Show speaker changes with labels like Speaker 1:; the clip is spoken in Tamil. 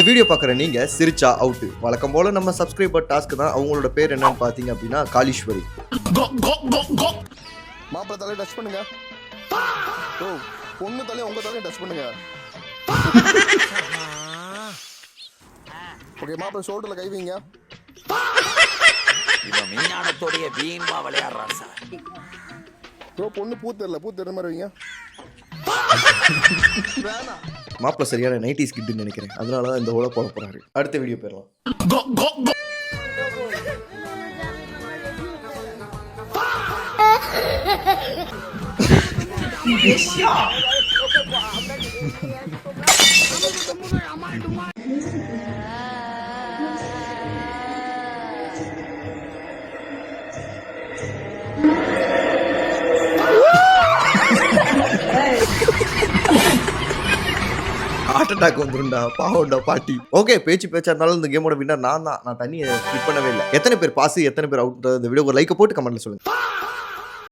Speaker 1: வீடியோ பார்க்குற நீங்க சிரிச்சா அவுட். வழக்கம் போல நம்ம சப்ஸ்கிரைபர் டாஸ்க் தான். அவங்களோட பேர் என்னன்னு பார்த்தீங்க அப்படின்னா காளீஸ்வரி.
Speaker 2: மாப்பிள்ளை தலையை டச் பண்ணுங்க. ஓ பொண்ணு தலையை உங்க தலையை டச் பண்ணுங்க. ஓகே மாப்பிள்ளை ஷோல்டர்ல கை வைங்க.
Speaker 3: இவன் மீனானத்தோடைய வீம்பா விளையாடுறான் சார்.
Speaker 2: ப்ரோ பொண்ணு பூ தெரியல மாதிரி வைங்க.
Speaker 1: மாப்பிள்ள சரியான 90s கிட்னு நினைக்கிறேன். அதனால தான் இந்த ஓல போட போறாரு. அடுத்த வீடியோ போயிடலாம். ஹார்ட் அட்டாக் வந்துருண்டா, பாவம்டா பாட்டி. ஓகே, பேச்சா இருந்தாலும் இந்த கேமோட வின்னர் நான் தான். நான் தண்ணியை ஸ்கிப் பண்ணவே இல்லை. எத்தனை பேர் பாஸ், எத்தனை பேர் அவுட், இந்த வீடியோ ஒரு லைக் போட்டு கமெண்ட்ல சொல்லுங்க.